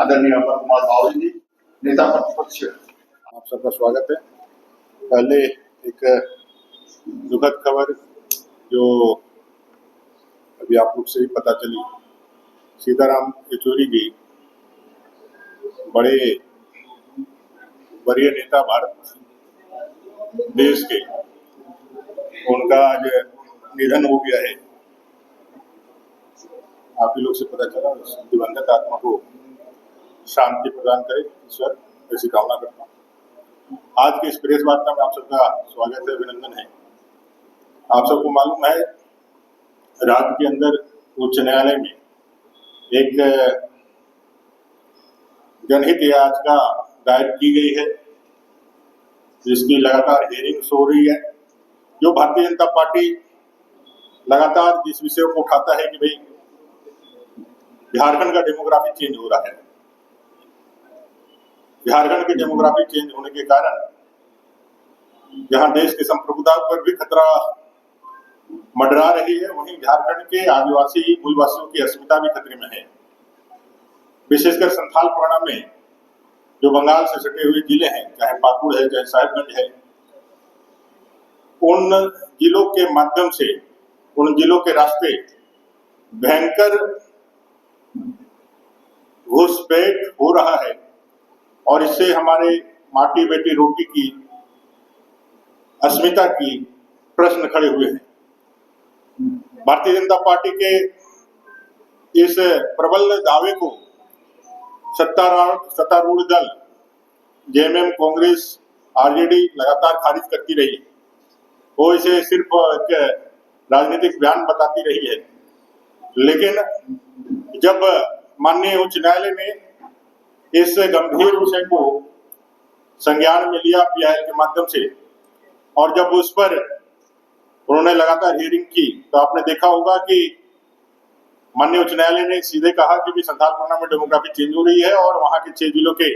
आदरणीय अमर कुमार बावरी जी, नेता प्रतिपक्ष, आप सबका स्वागत है। पहले एक दुखद खबर जो अभी आप लोग से ही पता चली, सीताराम येचुरी जी बड़े वरीय नेता भारत देश के, उनका आज निधन हो गया है। आप ही लोग से पता चला। दिवंगत आत्मा को शांति प्रदान करे ईश्वर, ऐसी कामना करता हूँ। आज की इस प्रेस वार्ता में आप सबका स्वागत है, अभिनंदन है। आप सबको मालूम है, राज्य के अंदर उच्च न्यायालय में एक जनहित याचिका दायर की गई है, जिसकी लगातार हियरिंग्स हो रही है। जो भारतीय जनता पार्टी लगातार जिस विषय को उठाता है कि भाई झारखंड का डेमोग्राफी चेंज हो रहा है, झारखंड की डेमोग्राफी चेंज होने के कारण जहां देश की संप्रभुता पर भी खतरा मंडरा रही है, वहीं झारखंड के आदिवासी मूलवासियों की अस्मिता भी खतरे में है। विशेषकर संथाल परगना में जो बंगाल से सटे हुए जिले हैं, चाहे पाकुड़ है, चाहे साहिबगंज है, उन जिलों के माध्यम से, उन जिलों के रास्ते भयंकर घुसपैठ हो रहा है और इससे हमारे माटी बेटी रोटी की अस्मिता की प्रश्न खड़े हुए हैं। भारतीय जनता पार्टी के इस प्रबल दावे को सत्तारूढ़ दल जेएमएम, कांग्रेस, आरजेडी लगातार खारिज करती रही। वो इसे सिर्फ एक राजनीतिक बयान बताती रही है, लेकिन जब माननीय उच्च न्यायालय ने इस गंभीर विषय को संज्ञान में लिया पीआईएल के माध्यम से, और जब उस पर उन्होंने लगातार हियरिंग की, तो आपने देखा होगा कि माननीय उच्च न्यायालय ने सीधे कहा कि भी संथाल परगना में डेमोग्राफी चेंज हो रही है और वहां के 6 जिलों के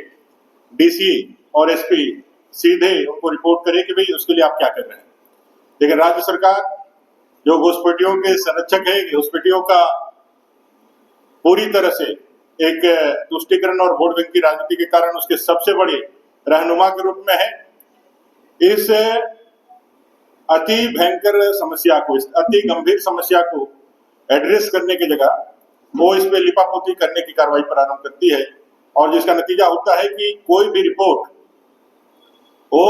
डीसी और एसपी सीधे उनको रिपोर्ट करे कि भाई उसके लिए आप क्या कर रहे हैं। लेकिन राज्य सरकार जो घुसपैठियों के संरक्षक है, घुसपैठियों का पूरी तरह से एक तुष्टीकरण और वोट बैंक की राजनीति के कारण उसके सबसे बड़े रहनुमा के रूप में है। इस अति भयंकर समस्या को, इस अति गंभीर समस्या को एड्रेस करने की जगह वो इस पे लिपापोती करने की कार्रवाई प्रारंभ करती है, और जिसका नतीजा होता है कि कोई भी रिपोर्ट वो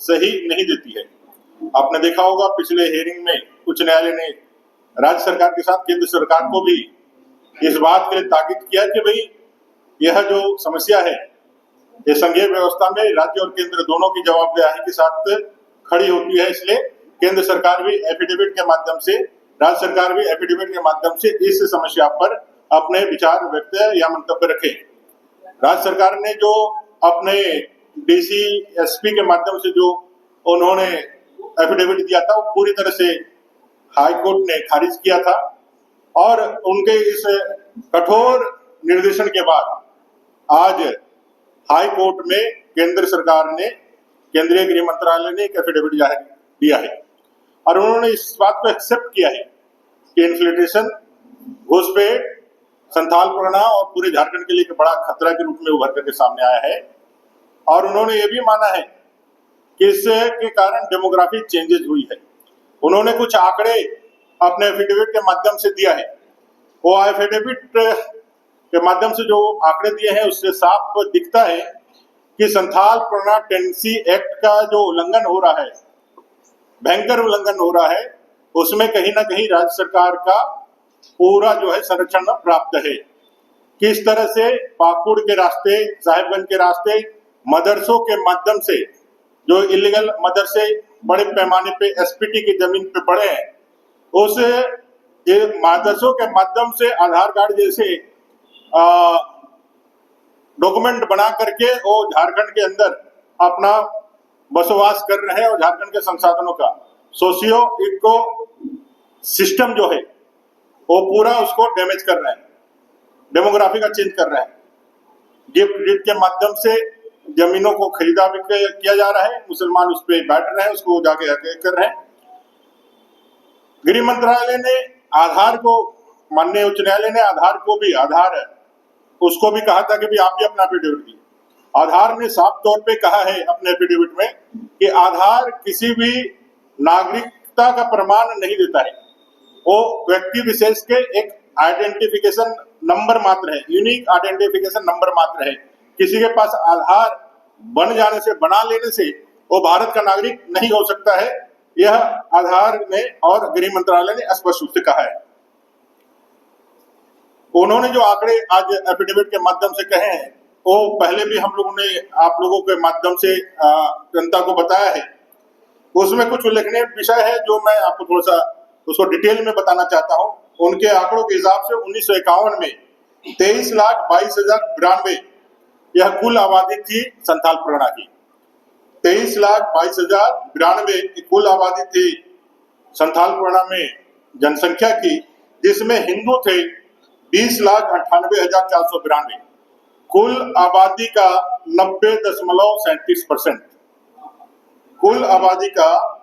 सही नहीं देती है। आपने देखा होगा पिछले हियरिंग में उच्च न्यायालय ने राज्य सरकार के साथ केंद्र सरकार को भी इस बात के लिए ताकीद किया कि भाई यह जो समस्या है, ये संघीय व्यवस्था में राज्य और केंद्र दोनों की जवाबदेही के साथ खड़ी होती है। इसलिए केंद्र सरकार भी एफिडेविट के माध्यम से, राज्य सरकार भी एफिडेविट के माध्यम से इस समस्या पर अपने विचार व्यक्त या मंतव्य रखे। राज्य सरकार ने जो अपने डीसी एसपी के माध्यम से जो उन्होंने एफिडेविट दिया था, वो पूरी तरह से हाई कोर्ट ने खारिज किया था, और उनके इस कठोर निर्देशन के बाद आज हाई कोर्ट में केंद्र सरकार ने, केंद्रीय गृह मंत्रालय ने एक एफिडेविट जारी दिया है, और उन्होंने इस बात को एक्सेप्ट किया है कि इन्फिल्ट्रेशन, घुसपैठ संथाल परगना और पूरे झारखंड के लिए एक बड़ा खतरा के रूप में उभर करके सामने आया है। और उन्होंने ये भी माना है कि इसके कारण डेमोग्राफी चेंजेस हुई है। उन्होंने कुछ आंकड़े अपने एफिडेविट के माध्यम से दिया है। वो एफिडेविट के माध्यम से जो आंकड़े दिए हैं, उससे साफ दिखता है कि संथाल परगना टेनेंसी एक्ट का जो उल्लंघन हो रहा है, भयंकर उल्लंघन हो रहा है, उसमें कहीं ना कहीं राज्य सरकार का पूरा जो है संरक्षण प्राप्त है। किस तरह से पाकुड़ के रास्ते, साहिबगंज के रास्ते, मदरसों के माध्यम से जो इलीगल मदरसे बड़े पैमाने पे एसपीटी की जमीन पे पड़े हैं, उस मदरसों के माध्यम से आधार कार्ड जैसे डॉक्यूमेंट बना करके वो झारखंड के अंदर अपना बसवास कर रहे हैं, और झारखंड के संसाधनों का सोशियो इको सिस्टम जो है वो पूरा उसको डैमेज कर रहे हैं, डेमोग्राफी का चेंज कर रहे हैं। गिफ्ट डीड के माध्यम से जमीनों को खरीदा भी किया जा रहा है, मुसलमान उस पर बैठ रहे हैं, उसको जाके कर रहे हैं। गृह मंत्रालय ने आधार को, माननीय उच्च न्यायालय ने आधार को भी, आधार उसको भी कहा था कि भी आप भी अपना एफिडेविट दिए। आधार ने साफ तौर पे कहा है अपने एफिडेविट में कि आधार किसी भी नागरिकता का प्रमाण नहीं देता है, वो व्यक्ति विशेष के एक आइडेंटिफिकेशन नंबर मात्र है, यूनिक आइडेंटिफिकेशन नंबर मात्र है। किसी के पास आधार बन जाने से, बना लेने से वो भारत का नागरिक नहीं हो सकता है। यह आधार ने और गृह मंत्रालय ने स्पष्ट रूप से कहा है। उन्होंने जो आंकड़े आज एफिडेविट के माध्यम से कहे हैं, वो पहले भी हम लोगों ने आप लोगों के माध्यम से जनता को बताया है। उसमें कुछ उल्लेखनीय विषय है जो मैं आपको थोड़ा सा उसको डिटेल में बताना चाहता हूं। उनके आंकड़ों के हिसाब से 1951 में 23,22,092 यह कुल आबादी थी संथाल परगना की। 23,22,092 की कुल आबादी थी संथाल परगना में जनसंख्या की, जिसमें हिंदू थे 20,98,492। कुल आबादी का 90.37%, कुल आबादी का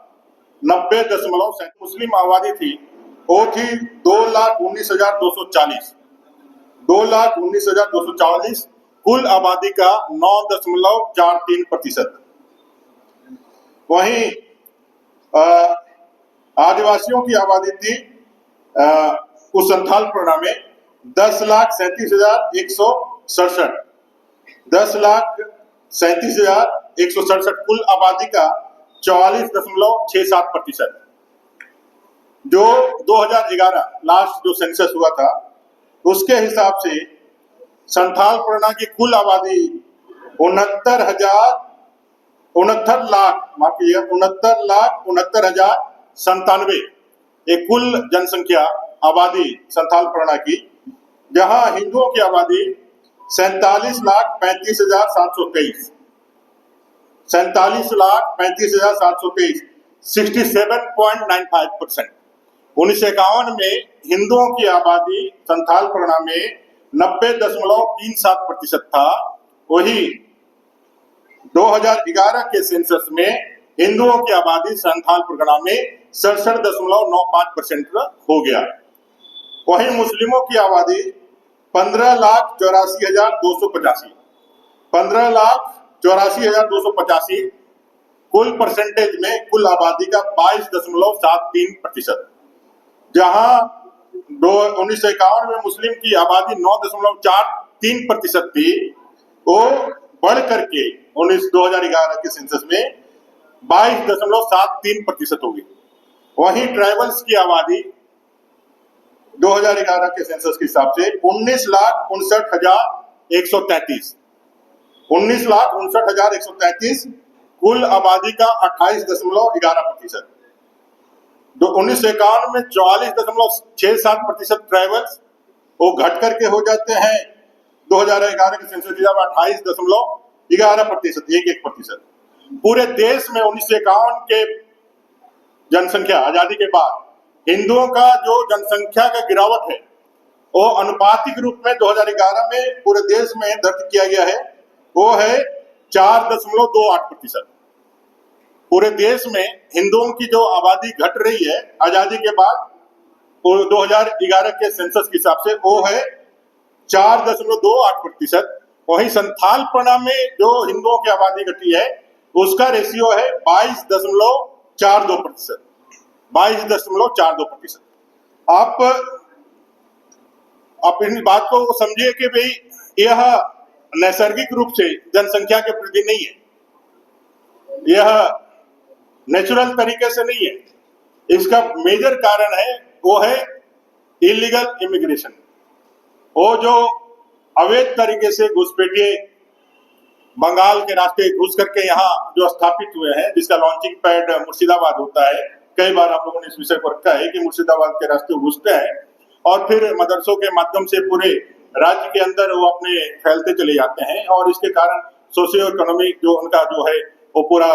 90.37 मुस्लिम आबादी थी, वो थी 2,19,240। 2,19,240 कुल आबादी का 9.43%। वहीं आदिवासियों की आबादी थी उस संथाल परगना में 10,37,167। 10,37,167 कुल आबादी का 44.67%। जो 2011 लास्ट जो सेंसस हुआ था उसके हिसाब से संथाल परगना की कुल आबादी 69,69,69,097 एक कुल जनसंख्या आबादी संथाल परगना की, जहां हिंदुओं की आबादी 47,35,723, 47,35,723, 67.95%। 1951 में हिंदुओं की आबादी संथाल परगना में 90.37% था। वही 2011 के सेंसस में हिंदुओं की आबादी संथाल परगना में 67.95% हो गया। वहीं मुस्लिमों की आबादी 15,84,285, 15,84,285 कुल परसेंटेज में कुल आबादी का 22.73%। जहां 1951 में मुस्लिम की आबादी 9.43% थी, वो बढ़ करके 2011 के सेंसस में 22.73% होगी। वहीं ट्राइबल्स की आबादी 2011 के सेंसस के हिसाब से 19,59,133, 19,59,133 कुल आबादी का 28.11%। 1951 में 44.67% ट्राइबल्स वो घट करके हो जाते हैं 2011 के सेंसस के हिसाब 28.11%, 11%। पूरे देश में 1951 के जनसंख्या आजादी के बाद हिंदुओं का जो जनसंख्या का गिरावट है वो अनुपातिक रूप में 2011 में पूरे देश में दर्ज किया गया है, वो है 4.28%। पूरे देश में हिंदुओं की जो आबादी घट रही है आजादी के बाद, वो 2011 के सेंसस के हिसाब से वो है 4.28%। वहीं संथाल परगना में जो हिंदुओं की आबादी घटी है उसका रेशियो है 22.42%, 22.42%। आप इन बात को समझिए कि भाई यह नैसर्गिक रूप से जनसंख्या के प्रति नहीं है, यह नेचुरल तरीके से नहीं है। इसका मेजर कारण है वो है इलीगल इमिग्रेशन। वो जो अवैध तरीके से घुसपैठिए बंगाल के रास्ते घुस करके यहाँ जो स्थापित हुए हैं, जिसका लॉन्चिंग पैड मुर्शिदाबाद होता है। कई बार आप लोगों ने इस विषय पर रखा है कि मुर्शिदाबाद के रास्ते घुसते हैं और फिर मदरसों के माध्यम से पूरे राज्य के अंदर वो अपने फैलते चले जाते हैं, और इसके कारण सोशियो इकोनॉमिक जो उनका जो है वो पूरा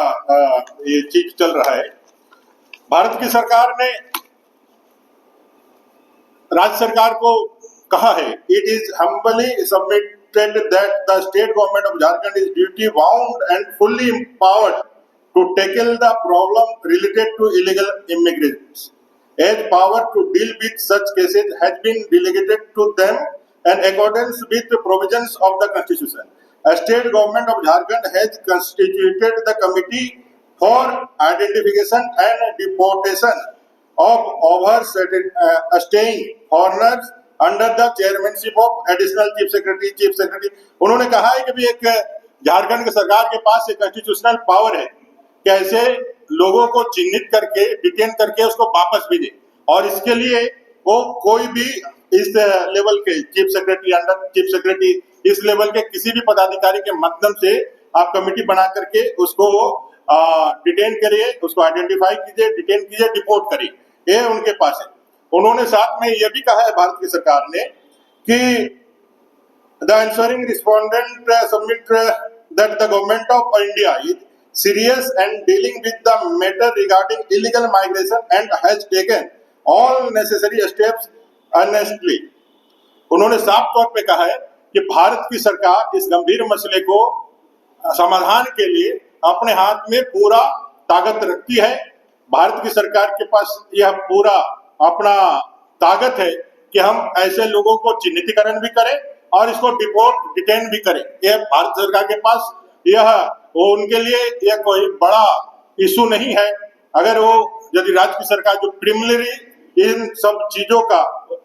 ये चीज चल रहा है। भारत की सरकार ने राज्य सरकार को कहा है, it is humbly submitted that the state government of Jharkhand is duty bound and fully empowered to tackle the problem related to illegal immigrants, as power to deal with such cases has been delegated to them in accordance with the provisions of the Constitution. A state government of Jharkhand has constituted the committee for identification and deportation of overstaying foreigners under the chairmanship of additional chief secretary. उन्होंने कहा है कि भी एक झारखंड की सरकार के पास एक कॉन्स्टिट्यूशनल पावर है कि ऐसे लोगों को चिन्हित करके डिटेन करके उसको वापस भेजे, और इसके लिए वो कोई भी इस लेवल के chief secretary, under chief secretary, इस लेवल के किसी भी पदाधिकारी के माध्यम से आप कमेटी बना करके उसको डिटेन करिए, उसको आइडेंटिफाई कीजिए, डिटेन कीजिए, डिपोर्ट करिए, ये उनके पास है। उन्होंने साथ में यह भी कहा है भारत की सरकार ने कि the answering respondent submit that the government of India is serious and dealing with the matter regarding illegal migration and has taken all necessary steps earnestly. उन्होंने साफ तौर पे कहा है कि भारत की सरकार इस गंभीर मसले को समाधान के लिए अपने हाथ में पूरा ताकत रखती है। भारत की सरकार के पास यह पूरा अपना ताकत है कि हम ऐसे लोगों को चिन्हितीकरण भी करें और इसको डिटेन भी करें। यह भारत सरकार के पास वो उनके लिए यह कोई बड़ा इशू नहीं है। अगर वो यदि राज्य की सरकार जो प्रिमिनरी इन सब चीजों का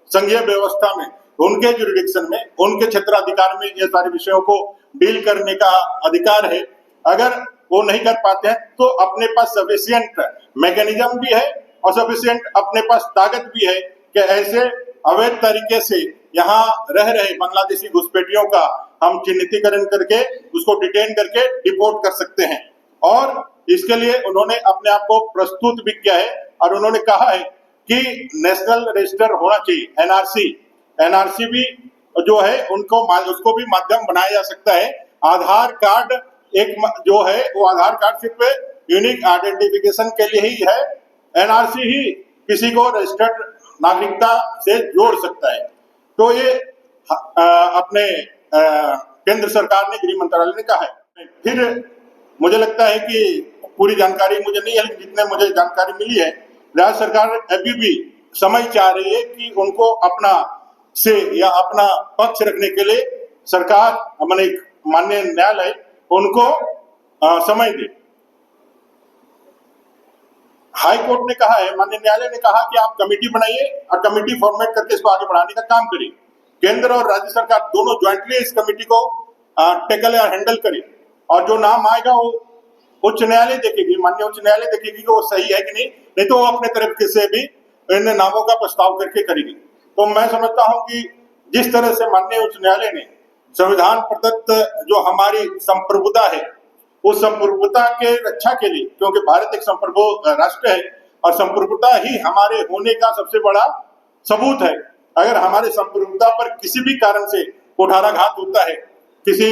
संघीय व्यवस्था में, उनके जुरिडिक्शन में, उनके क्षेत्राधिकार में ये सारे विषयों को डील करने का अधिकार है, अगर वो नहीं कर पाते हैं तो अपने पास सफिशिएंट मैकेनिज्म भी है और सफिशिएंट अपने पास ताकत भी है कि ऐसे अवैध तरीके से यहाँ रह रहे बांग्लादेशी घुसपैठियों का हम चिन्हितीकरण करके उसको डिटेन करके डिपोर्ट कर सकते हैं। और इसके लिए उन्होंने अपने आप को प्रस्तुत भी किया है और उन्होंने कहा है कि नेशनल रजिस्टर होना चाहिए, एनआरसी भी जो है उसको भी माध्यम बनाया जा सकता है। आधार कार्ड एक जो है वो आधार कार्ड सिर्फ यूनिक आइडेंटिफिकेशन के लिए ही है, एनआरसी ही किसी को रजिस्टर्ड नागरिकता से जोड़ सकता है। तो ये अपने केंद्र सरकार ने, गृह मंत्रालय ने कहा है। फिर मुझे लगता है कि पूरी जानकारी मुझे नहीं है, लेकिन जितने मुझे जानकारी मिली है, राज्य सरकार अभी भी समय चाह रही है कि उनको अपना से या अपना पक्ष रखने के लिए सरकार माने माननीय न्यायालय उनको समय दे। हाई कोर्ट ने कहा है, माननीय न्यायालय ने कहा कि आप कमेटी बनाइए और कमेटी फॉर्मेट करके इसको आगे बढ़ाने का काम करिए। केंद्र और राज्य सरकार दोनों ज्वाइंटली इस कमेटी को टेकल या हैंडल करें, और जो नाम आएगा वो उच्च न्यायालय देखेगी, माननीय उच्च न्यायालय देखेगी कि वो सही है कि नहीं तो वो अपने तरफ से भी इन नामों का प्रस्ताव करके करेगी। तो मैं समझता हूं कि जिस तरह से माननीय उच्च न्यायालय ने संविधान प्रदत्त जो हमारी संप्रभुता है, उस संप्रभुता के रक्षा के लिए, क्योंकि भारत एक संप्रभु राष्ट्र है और संप्रभुता ही हमारे होने का सबसे बड़ा सबूत है। अगर हमारे संप्रभुता पर किसी भी कारण से कुठाराघात होता है, किसी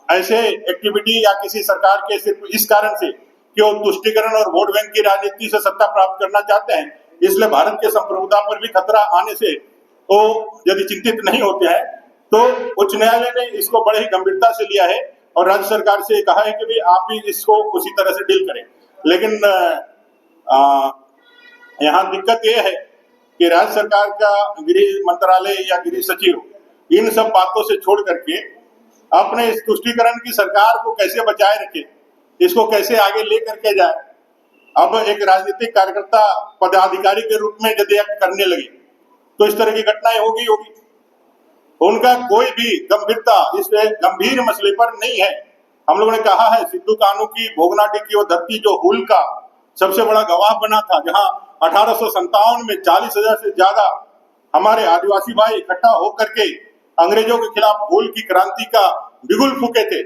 ऐसे एक्टिविटी या किसी सरकार के सिर्फ इस कारण से कि वो तुष्टीकरण और वोट बैंक की राजनीति से सत्ता प्राप्त करना चाहते हैं, इसलिए भारत के संप्रभुता पर भी खतरा आने से वो यदि चिंतित नहीं होते हैं, तो उच्च न्यायालय ने इसको बड़े ही गंभीरता से लिया है और राज्य सरकार से कहा है कि भाई आप भी इसको उसी तरह से डील करें। लेकिन यहाँ दिक्कत ये है कि राज्य सरकार का गृह मंत्रालय या गृह सचिव इन सब बातों से छोड़ करके अपने इस तुष्टीकरण की सरकार को कैसे बचाए रखे, इसको कैसे आगे ले करके जाए। अब एक राजनीतिक कार्यकर्ता पदाधिकारी के रूप में यदि एक्ट करने लगे तो इस तरह की घटनाएं होगी। उनका कोई भी गंभीरता इस गंभीर मसले पर नहीं है। हम लोगों ने कहा है सिद्धू कान्हू की भोगनाडी की वो धरती जो हुल का सबसे बड़ा गवाह बना था, जहां 1857 में 40,000 से ज्यादा हमारे आदिवासी भाई इकट्ठा होकर के अंग्रेजों के खिलाफ हुल की क्रांति का बिगुल फूके थे।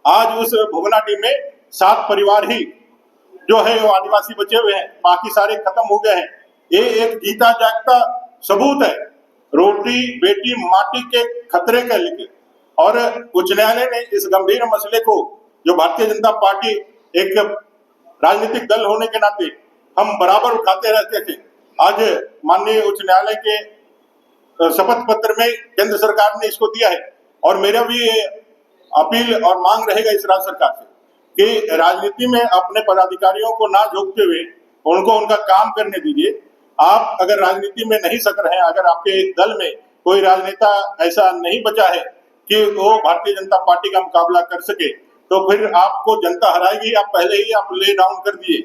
आज उस भोगनाडी में 7 परिवार ही जो है वो आदिवासी बचे हुए हैं, बाकी सारे खत्म हो गए हैं। ये एक जीता जागता सबूत है रोटी बेटी माटी के खतरे के लिए। और उच्च न्यायालय ने इस गंभीर मसले को, जो भारतीय जनता पार्टी एक राजनीतिक दल होने के नाते हम बराबर उठाते रहते थे, आज माननीय उच्च न्यायालय के शपथ पत्र में केंद्र सरकार ने इसको दिया है। और मेरा भी अपील और मांग रहेगा इस राज्य सरकार से कि राजनीति में अपने पदाधिकारियों को ना झोंकते हुए उनको उनका काम करने दीजिए। आप अगर राजनीति में नहीं सक रहे हैं, अगर आपके दल में कोई राजनेता ऐसा नहीं बचा है कि वो भारतीय जनता पार्टी का मुकाबला कर सके, तो फिर आपको जनता हराएगी। आप पहले ही आप ले डाउन कर दिए।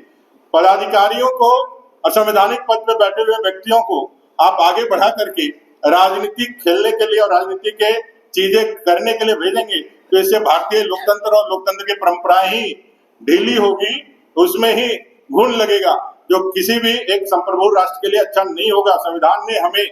पदाधिकारियों को, असंवैधानिक पद पर बैठे हुए व्यक्तियों को आप आगे बढ़ा करके राजनीति खेलने के लिए और राजनीति के चीजें करने के लिए भेजेंगे, तो इससे भारतीय लोकतंत्र और लोकतंत्र की परंपराएं ही ढीली होगी, उसमें ही घुन लगेगा, जो किसी भी एक संप्रभु राष्ट्र के लिए अच्छा नहीं होगा। संविधान ने हमें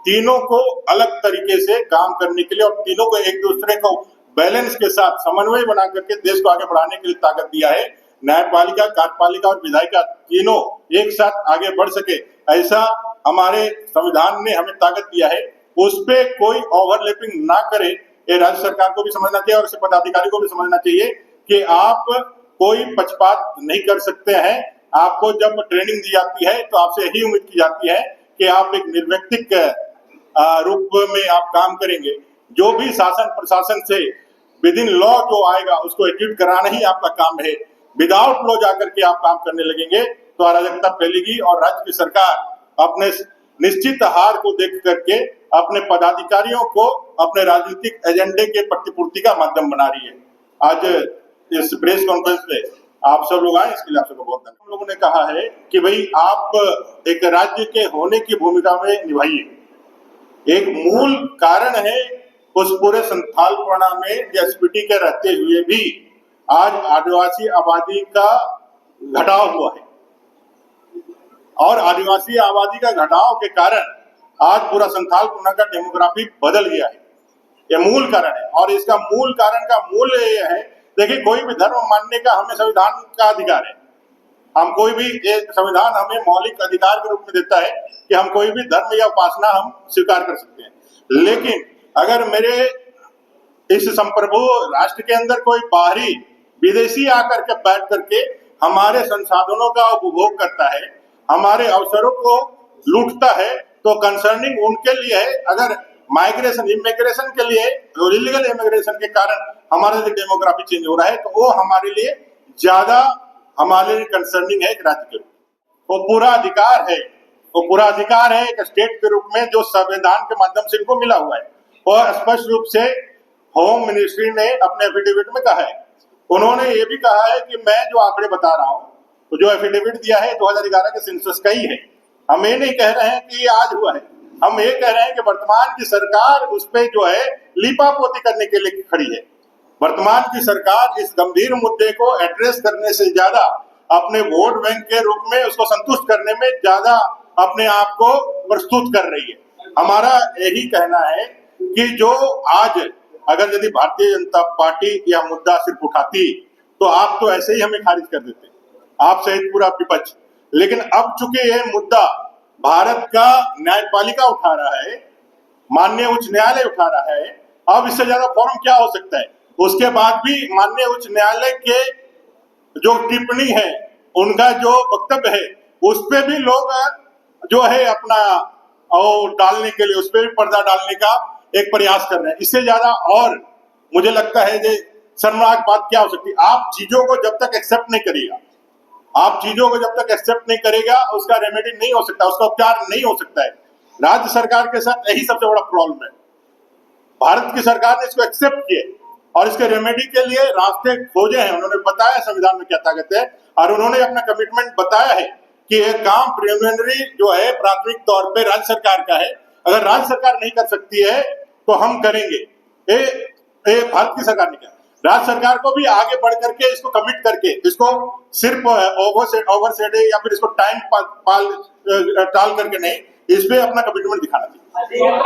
तीनों को अलग तरीके से काम करने के लिए और तीनों को एक दूसरे को बैलेंस के साथ समन्वय बना करके देश को आगे बढ़ाने के लिए ताकत दिया है। न्यायपालिका, कार्यपालिका और विधायिका तीनों एक साथ आगे बढ़ सके, ऐसा हमारे संविधान ने हमें ताकत दिया है। उस पे कोई ओवरलैपिंग ना करे, ये राज्य सरकार को भी समझना चाहिए और उसके पदाधिकारी को भी समझना चाहिए कि आप कोई पक्षपात नहीं कर सकते हैं। आपको जब ट्रेनिंग दी जाती है तो आपसे यही उम्मीद की जाती है कि आप एक निर्व्यक्तिक रूप में आप काम करेंगे। जो भी शासन प्रशासन से विद इन लॉ जो आएगा उसको एग्जीक्यूट कराना ही आपका काम है। विदाउट लॉ जाकर के आप काम करने लगेंगे तो अराजकता फैलेगी और राज्य की सरकार अपने निश्चित हार को देख करके अपने पदाधिकारियों को अपने राजनीतिक एजेंडे के प्रतिपूर्ति का माध्यम बना रही है। आज इस प्रेस कॉन्फ्रेंस में आप सब लोग आए, इसके लिए आप सबको बहुत धन्यवाद। हम लोगों ने कहा है कि भाई आप एक राज्य के होने की भूमिका में निभाइए। एक मूल कारण है उस पूरे संथालपना में एसपीटी के रहते हुए भी आज आदिवासी आबादी का घटाव हुआ है और आदिवासी आबादी का घटाव के कारण आज पूरा संथालपना का डेमोग्राफी बदल गया है। यह मूल कारण है और इसका मूल कारण का मूल्य यह है, देखिए कोई भी धर्म मानने का हमें संविधान का अधिकार है। हम कोई भी, संविधान हमें मौलिक अधिकार के रूप में देता है कि हम कोई भी धर्म या उपासना हम स्वीकार कर सकते हैं। लेकिन अगर मेरे इस संप्रभु राष्ट्र के अंदर कोई बाहरी विदेशी आकर के बैठ करके हमारे संसाधनों का उपभोग करता है, हमारे अवसरों को लूटता है, तो कंसर्निंग उनके लिए है। अगर माइग्रेशन, इमिग्रेशन के लिए, इलीगल इमिग्रेशन के कारण हमारा जो डेमोग्राफी चेंज हो रहा है, तो वो हमारे लिए ज्यादा हमारे लिए कंसर्निंग है एक राज्य के रूप में। वो पूरा अधिकार है एक स्टेट के रूप में जो संविधान के माध्यम से इनको मिला हुआ है। और स्पष्ट रूप से होम मिनिस्ट्री ने अपने एफिडेविट में कहा है, उन्होंने ये भी कहा है कि मैं जो आंकड़े बता रहा हूँ, तो जो एफिडेविट दिया है 2011 के सेंसस का ही है। हम ये नहीं कह रहे हैं कि ये आज हुआ है, हम ये कह रहे हैं कि वर्तमान की सरकार उस पे जो है लीपापोती करने के लिए खड़ी है। वर्तमान की सरकार इस गंभीर मुद्दे को एड्रेस करने से ज्यादा अपने वोट बैंक के रूप में उसको संतुष्ट करने में ज्यादा अपने आप को प्रस्तुत कर रही है। हमारा यही कहना है कि जो आज अगर यदि भारतीय जनता पार्टी यह मुद्दा सिर्फ उठाती तो आप तो ऐसे ही हमें खारिज कर देते, आप सहित पूरा विपक्ष। लेकिन अब चूंकि यह मुद्दा भारत का न्यायपालिका उठा रहा है, माननीय उच्च न्यायालय उठा रहा है, अब इससे ज्यादा फॉर्म क्या हो सकता है। उसके बाद भी माननीय उच्च न्यायालय के जो टिप्पणी है, उनका जो वक्तव्य है, उस पे भी लोग जो है अपना डालने के लिए, उस पे भी पर्दा डालने का एक प्रयास कर रहे हैं। इससे ज्यादा और मुझे लगता है कि शर्मनाक बात क्या हो सकती है। आप चीजों को जब तक एक्सेप्ट नहीं करिएगा, आप चीजों को जब तक एक्सेप्ट नहीं करेगा, उसका रेमेडी नहीं हो सकता, उसका उपचार नहीं हो सकता है। राज्य सरकार के साथ यही सबसे बड़ा प्रॉब्लम है। भारत की सरकार ने इसको एक्सेप्ट किए और इसके रेमेडी के लिए रास्ते खोजे हैं। उन्होंने बताया संविधान में क्या ताकत है और उन्होंने अपना कमिटमेंट बताया है कि ये काम प्रिलिमिनरी जो है प्राथमिक तौर पे राज्य सरकार का है। अगर राज्य सरकार नहीं कर सकती है तो हम करेंगे। ये भारत की सरकार ने किया। राज्य सरकार को भी आगे बढ़ करके इसको कमिट करके, इसको सिर्फ ओवरसेडे या फिर इसको टाइम टाल करके नहीं, इस पे अपना कमिटमेंट दिखाना चाहिए।